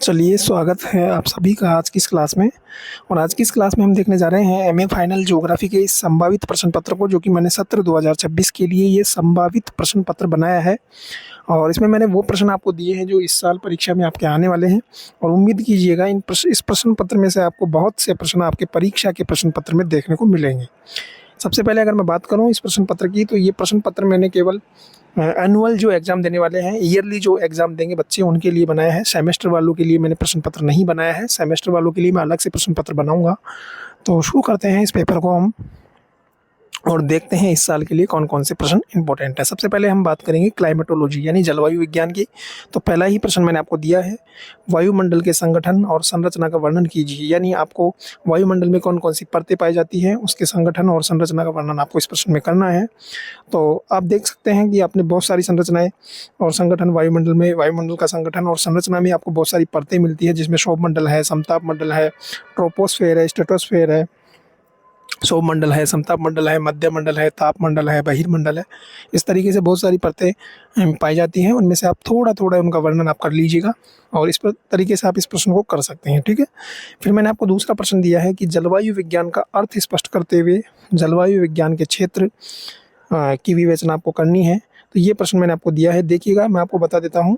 चलिए, स्वागत है आप सभी का आज की इस क्लास में। और आज की इस क्लास में हम देखने जा रहे हैं एमए फाइनल ज्योग्राफी के इस संभावित प्रश्न पत्र को, जो कि मैंने सत्र 2026 के लिए ये संभावित प्रश्न पत्र बनाया है। और इसमें मैंने वो प्रश्न आपको दिए हैं जो इस साल परीक्षा में आपके आने वाले हैं। और उम्मीद कीजिएगा इस प्रश्न पत्र में से आपको बहुत से प्रश्न आपके परीक्षा के प्रश्न पत्र में देखने को मिलेंगे। सबसे पहले अगर मैं बात करूँ इस प्रश्न पत्र की, तो ये प्रश्न पत्र मैंने केवल एनुअल जो एग्ज़ाम देने वाले हैं, ईयरली जो एग्ज़ाम देंगे बच्चे, उनके लिए बनाया है। सेमेस्टर वालों के लिए मैंने प्रश्न पत्र नहीं बनाया है। सेमेस्टर वालों के लिए मैं अलग से प्रश्न पत्र बनाऊँगा। तो शुरू करते हैं इस पेपर को हम, और देखते हैं इस साल के लिए कौन कौन से प्रश्न इंपॉर्टेंट है। सबसे पहले हम बात करेंगे क्लाइमेटोलॉजी यानी जलवायु विज्ञान की। तो पहला ही प्रश्न मैंने आपको दिया है, वायुमंडल के संगठन और संरचना का वर्णन कीजिए। यानी आपको वायुमंडल में कौन कौन सी परतें पाई जाती हैं, उसके संगठन और संरचना का वर्णन आपको इस प्रश्न में करना है। तो आप देख सकते हैं कि आपने बहुत सारी संरचनाएं और संगठन वायुमंडल में, वायुमंडल का संगठन और संरचना में आपको बहुत सारी परतें मिलती है, जिसमें क्षोभ मंडल है, समताप मंडल है, ट्रोपोस्फेयर है, स्ट्रेटोस्फेयर है, क्षोभ मंडल है, समताप मंडल है, मध्य मंडल है, ताप मंडल है, बहिर्मंडल है। इस तरीके से बहुत सारी परतें पाई जाती हैं। उनमें से आप थोड़ा थोड़ा उनका वर्णन आप कर लीजिएगा, और इस तरीके से आप इस प्रश्न को कर सकते हैं। ठीक है। फिर मैंने आपको दूसरा प्रश्न दिया है कि जलवायु विज्ञान का अर्थ स्पष्ट करते हुए जलवायु विज्ञान के क्षेत्र की विवेचना आपको करनी है। तो ये प्रश्न मैंने आपको दिया है। देखिएगा, मैं आपको बता देता हूँ।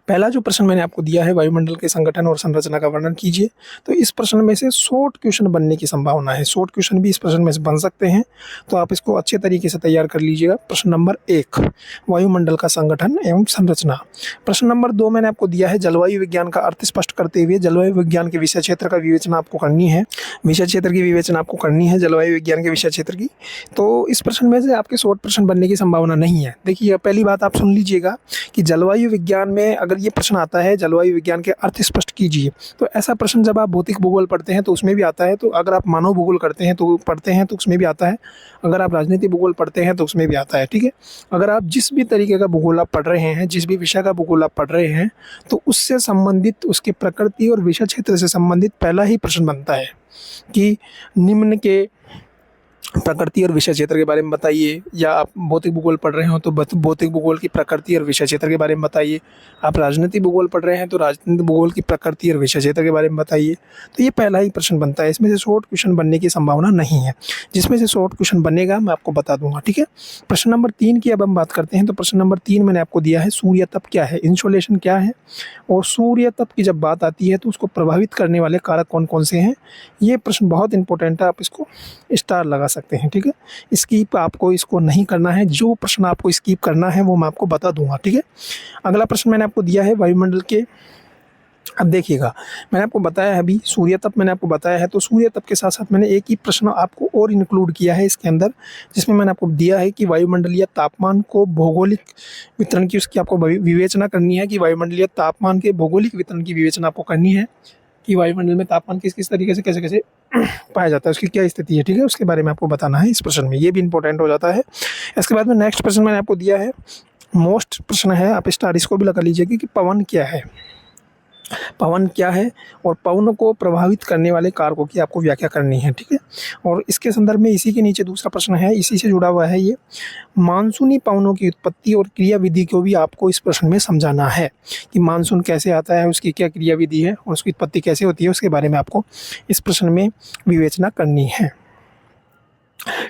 पहला जो प्रश्न मैंने आपको दिया है, वायुमंडल के संगठन और संरचना का वर्णन कीजिए। तो इस प्रश्न में से शॉर्ट क्वेश्चन बनने की संभावना है। शॉर्ट क्वेश्चन भी इस प्रश्न में से बन सकते हैं, तो आप इसको अच्छे तरीके से तैयार कर लीजिएगा। प्रश्न नंबर 1, वायुमंडल का संगठन एवं संरचना। प्रश्न नंबर 2 मैंने आपको दिया है, जलवायु विज्ञान का अर्थ स्पष्ट करते हुए जलवायु विज्ञान के विषय क्षेत्र का विवेचना आपको करनी है। विषय क्षेत्र की विवेचना आपको करनी है जलवायु विज्ञान के विषय क्षेत्र की। तो इस प्रश्न में से आपके शॉर्ट प्रश्न बनने की संभावना नहीं है। देखिए, पहली बात आप सुन लीजिएगा कि जलवायु विज्ञान में अगर ये प्रश्न आता है, जलवायु विज्ञान के अर्थ स्पष्ट कीजिए, तो ऐसा प्रश्न जब आप भौतिक भूगोल पढ़ते हैं तो उसमें भी आता है। तो अगर आप मानव भूगोल पढ़ते हैं तो उसमें भी आता है। अगर आप राजनीति भूगोल पढ़ते हैं तो उसमें भी आता है। ठीक है। अगर आप जिस भी तरीके का भूगोल आप पढ़ रहे हैं, जिस भी विषय का भूगोल आप पढ़ रहे हैं, तो उससे संबंधित, उसके प्रकृति और विषय क्षेत्र से संबंधित पहला ही प्रश्न बनता है कि निम्न के प्रकृति और विषय क्षेत्र के बारे में बताइए। या आप भौतिक भूगोल पढ़ रहे हो तो भौतिक भूगोल की प्रकृति और विषय क्षेत्र के बारे में बताइए। आप राजनीति भूगोल पढ़ रहे हैं तो राजनीति भूगोल की प्रकृति और विषय क्षेत्र के बारे में बताइए। तो ये पहला ही प्रश्न बनता है। इसमें से शॉर्ट क्वेश्चन बनने की संभावना नहीं है। जिसमें से शॉर्ट क्वेश्चन बनेगा मैं आपको बता दूंगा। ठीक है। प्रश्न नंबर 3 की अब हम बात करते हैं। तो प्रश्न नंबर 3 मैंने आपको दिया है, सूर्य तप क्या है, इंसोलेशन क्या है, और सूर्य तप की जब बात आती है तो उसको प्रभावित करने वाले कारक कौन कौन से हैं। ये प्रश्न बहुत इंपॉर्टेंट है, आप इसको स्टार लगा सकते हैं। ठीक है। स्किप आपको इसको नहीं करना है। जो प्रश्न आपको स्किप करना है वो मैं आपको बता दूंगा। ठीक है। अगला प्रश्न मैंने आपको दिया है वायुमंडल के। अब देखिएगा, मैंने आपको बताया है अभी सूर्य तप मैंने आपको बताया है, तो सूर्य तप के साथ साथ मैंने एक ही प्रश्न आपको और इंक्लूड किया है इसके अंदर, जिसमें मैंने आपको दिया है कि वायुमंडलीय तापमान को भौगोलिक वितरण की, उसकी आपको विवेचना करनी है कि वायुमंडलीय तापमान के भौगोलिक वितरण की विवेचना आपको करनी है कि वायुमंडल में तापमान किस किस तरीके से कैसे कैसे पाया जाता है, उसकी क्या स्थिति है। ठीक है। उसके बारे में आपको बताना है इस प्रश्न में। ये भी इंपॉर्टेंट हो जाता है। इसके बाद में नेक्स्ट प्रश्न मैंने आपको दिया है, मोस्ट प्रश्न है, आप स्टार इसको भी लगा लीजिएगा कि पवन क्या है। पवन क्या है और पवन को प्रभावित करने वाले कारकों की आपको व्याख्या करनी है। ठीक है। और इसके संदर्भ में इसी के नीचे दूसरा प्रश्न है, इसी से जुड़ा हुआ है ये, मानसूनी पवनों की उत्पत्ति और क्रियाविधि को भी आपको इस प्रश्न में समझाना है कि मानसून कैसे आता है, उसकी क्या क्रियाविधि है और उसकी उत्पत्ति कैसे होती है, उसके बारे में आपको इस प्रश्न में विवेचना करनी है।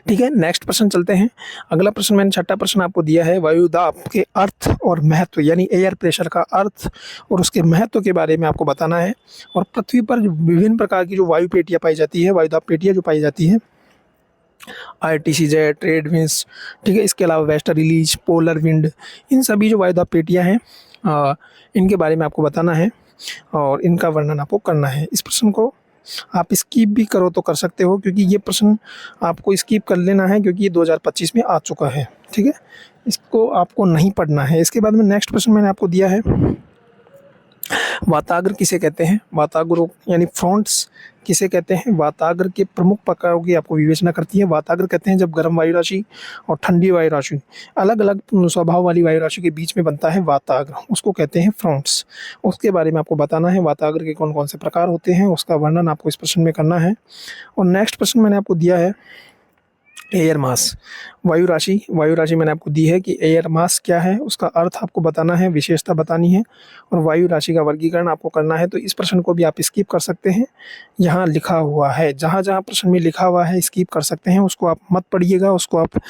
ठीक है। नेक्स्ट प्रश्न चलते हैं। अगला प्रश्न मैंने छठा प्रश्न आपको दिया है, वायुदाब के अर्थ और महत्व, यानी एयर प्रेशर का अर्थ और उसके महत्व के बारे में आपको बताना है। और पृथ्वी पर जो विभिन्न प्रकार की जो वायु पेटियाँ पाई जाती है, वायुदाब पेटियाँ जो पाई जाती है, RTC-जेट, ट्रेड विंड्स, ठीक है, इसके अलावा वेस्टर्लीज, पोलर विंड, इन सभी जो वायुदाब पेटियाँ हैं इनके बारे में आपको बताना है और इनका वर्णन आपको करना है। इस प्रश्न को आप स्किप भी करो तो कर सकते हो, क्योंकि ये प्रश्न आपको स्किप कर लेना है क्योंकि ये 2025 में आ चुका है। ठीक है। इसको आपको नहीं पढ़ना है। इसके बाद में नेक्स्ट प्रश्न मैंने आपको दिया है, वाताग्र किसे कहते हैं, वाताग्र यानी फ्रंट्स किसे कहते हैं। वाताग्र के प्रमुख प्रकारों की आपको विवेचना करती है। वाताग्र कहते हैं जब गर्म वायु राशि और ठंडी वायु राशि, अलग अलग स्वभाव वाली वायु राशि के बीच में बनता है वाताग्र, उसको कहते हैं फ्रंट्स। उसके बारे में आपको बताना है, वाताग्र के कौन कौन से प्रकार होते हैं, उसका वर्णन आपको इस प्रश्न में करना है। और नेक्स्ट प्रश्न मैंने आपको दिया है, एयर मास, वायु राशि। वायु राशि मैंने आपको दी है कि एयर मास क्या है, उसका अर्थ आपको बताना है, विशेषता बतानी है और वायु राशि का वर्गीकरण आपको करना है। तो इस प्रश्न को भी आप स्किप कर सकते हैं, यहाँ लिखा हुआ है, जहाँ जहाँ प्रश्न में लिखा हुआ है स्किप कर सकते हैं, उसको आप मत पढ़िएगा, उसको आप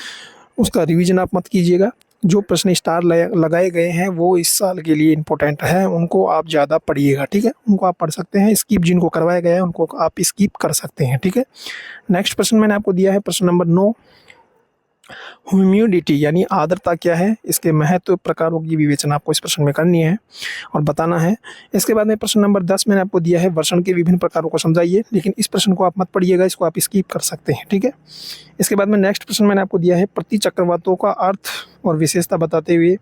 उसका रिवीजन आप मत कीजिएगा। जो प्रश्न स्टार लगाए गए हैं वो इस साल के लिए इम्पोर्टेंट है, उनको आप ज़्यादा पढ़िएगा, ठीक है। उनको आप पढ़ सकते हैं, स्किप जिनको करवाया गया है उनको आप स्किप कर सकते हैं, ठीक है। नेक्स्ट प्रश्न मैंने आपको दिया है प्रश्न नंबर 9, ह्यूमिडिटी यानी आर्द्रता क्या है, इसके महत्व प्रकारों की विवेचना आपको इस प्रश्न में करनी है और बताना है। इसके बाद में प्रश्न नंबर 10 मैंने आपको दिया है वर्षण के विभिन्न प्रकारों को समझाइए, लेकिन इस प्रश्न को आप मत पढ़िएगा, इसको आप स्किप कर सकते हैं, ठीक है। इसके बाद में नेक्स्ट प्रश्न मैंने आपको दिया है प्रति चक्रवातों का अर्थ और विशेषता बताते हुए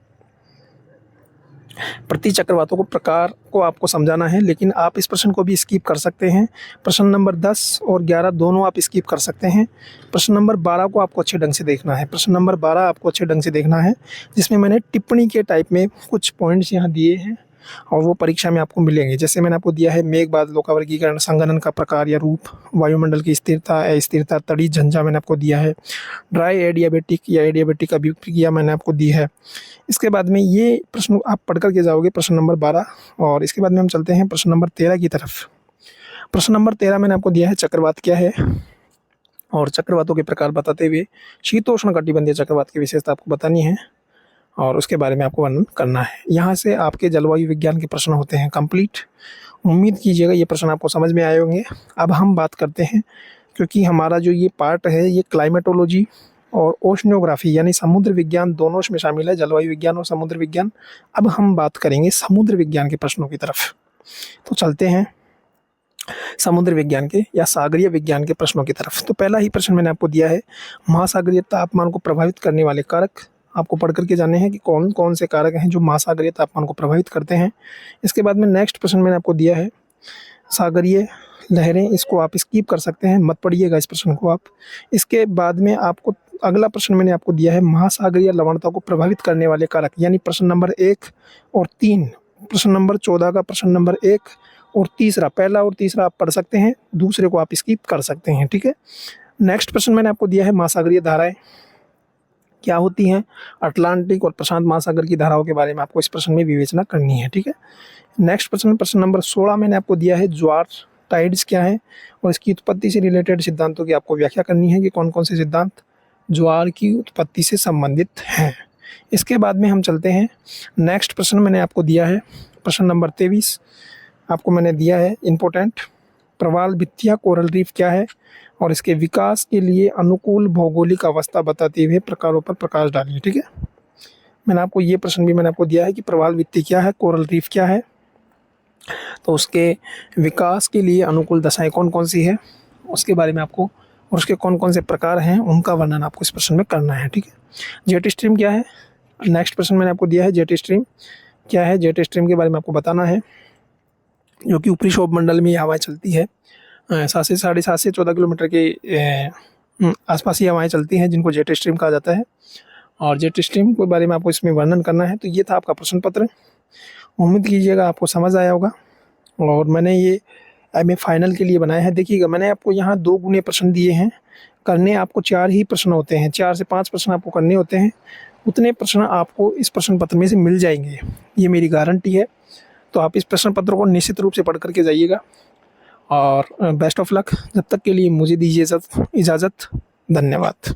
प्रति चक्रवातों को प्रकार को आपको समझाना है, लेकिन आप इस प्रश्न को भी स्किप कर सकते हैं। प्रश्न नंबर 10 और 11 दोनों आप स्किप कर सकते हैं। प्रश्न नंबर 12 को आपको अच्छे ढंग से देखना है, प्रश्न नंबर 12 आपको अच्छे ढंग से देखना है, जिसमें मैंने टिप्पणी के टाइप में कुछ पॉइंट्स यहाँ दिए हैं और वो परीक्षा में आपको मिलेंगे। जैसे मैंने आपको दिया है मेघ बादलों का वर्गीकरण, संघनन का प्रकार या रूप, वायुमंडल की स्थिरता, अस्थिरता, तड़ी झंझा मैंने आपको दिया है, ड्राई एडियाबेटिक या एडियाबेटिक अभिक्रिया मैंने आपको दी है। इसके बाद में ये प्रश्न आप पढ़ कर के जाओगे प्रश्न नंबर 12 और इसके बाद में हम चलते हैं प्रश्न नंबर 13 की तरफ। प्रश्न नंबर 13 मैंने आपको दिया है चक्रवात क्या है और चक्रवातों के प्रकार बताते हुए शीतोष्ण कटिबंधीय चक्रवात की विशेषता आपको बतानी है और उसके बारे में आपको वर्णन करना है। यहाँ से आपके जलवायु विज्ञान के प्रश्न होते हैं कंप्लीट। उम्मीद कीजिएगा ये प्रश्न आपको समझ में आए होंगे। अब हम बात करते हैं, क्योंकि हमारा जो ये पार्ट है ये क्लाइमेटोलॉजी और ओशनियोग्राफी यानी समुद्र विज्ञान दोनों इसमें शामिल है, जलवायु विज्ञान और समुद्र विज्ञान। अब हम बात करेंगे समुद्र विज्ञान के प्रश्नों की तरफ। तो चलते हैं समुद्र विज्ञान के या सागरीय विज्ञान के प्रश्नों की तरफ। तो पहला ही प्रश्न मैंने आपको दिया है महासागरीय तापमान को प्रभावित करने वाले कारक आपको पढ़ करके जाने हैं कि कौन कौन से कारक हैं जो महासागरीय तापमान को प्रभावित करते हैं। इसके बाद में नेक्स्ट प्रश्न मैंने आपको दिया है सागरीय लहरें, इसको आप स्किप कर सकते हैं, मत पढ़िएगा इस प्रश्न को आप। इसके बाद में आपको अगला प्रश्न मैंने आपको दिया है महासागरीय लवणता को प्रभावित करने वाले कारक, यानी प्रश्न नंबर 1 और 3, प्रश्न नंबर 14 का प्रश्न नंबर 1 और तीसरा, पहला और तीसरा आप पढ़ सकते हैं, दूसरे को आप स्किप कर सकते हैं, ठीक है। नेक्स्ट प्रश्न मैंने आपको दिया है महासागरीय धाराएं क्या होती हैं, अटलांटिक और प्रशांत महासागर की धाराओं के बारे में आपको इस प्रश्न में विवेचना करनी है, ठीक है। नेक्स्ट प्रश्न नंबर 16 मैंने आपको दिया है ज्वार टाइड्स क्या है और इसकी उत्पत्ति से रिलेटेड सिद्धांतों की आपको व्याख्या करनी है कि कौन कौन से सिद्धांत ज्वार की उत्पत्ति से संबंधित हैं। इसके बाद में हम चलते हैं नेक्स्ट प्रश्न मैंने आपको दिया है प्रश्न नंबर 23 आपको मैंने दिया है इम्पोर्टेंट, प्रवाल भित्तियाँ कोरल रीफ क्या है और इसके विकास के लिए अनुकूल भौगोलिक अवस्था बताते हुए प्रकारों पर प्रकाश डालिए, ठीक है। मैंने आपको ये प्रश्न भी मैंने आपको दिया है कि प्रवाल भित्ति क्या है, कोरल रीफ क्या है, तो उसके विकास के लिए अनुकूल दशाएं कौन कौन सी है उसके बारे में आपको और उसके कौन कौन से प्रकार हैं उनका वर्णन आपको इस प्रश्न में करना है, ठीक है। जेट स्ट्रीम क्या है, नेक्स्ट प्रश्न मैंने आपको दिया है जेट स्ट्रीम क्या है, जेट स्ट्रीम के बारे में आपको बताना है, जो कि ऊपरी क्षोभ मंडल में हवाएं चलती है 7 से 7.5 से 14 किलोमीटर के आसपास ही हवाएं चलती हैं जिनको जेट स्ट्रीम कहा जाता है और जेट स्ट्रीम के बारे में आपको इसमें वर्णन करना है। तो ये था आपका प्रश्न पत्र, उम्मीद कीजिएगा आपको समझ आया होगा और मैंने ये एमए फाइनल के लिए बनाया है। देखिएगा मैंने आपको यहाँ 2 गुने प्रश्न दिए हैं, करने आपको 4 ही प्रश्न होते हैं, 4 से 5 प्रश्न आपको करने होते हैं, उतने प्रश्न आपको इस प्रश्न पत्र में से मिल जाएंगे, ये मेरी गारंटी है। तो आप इस प्रश्न पत्र को निश्चित रूप से पढ़ करके जाइएगा और बेस्ट ऑफ लक। जब तक के लिए मुझे दीजिए इजाज़त, धन्यवाद।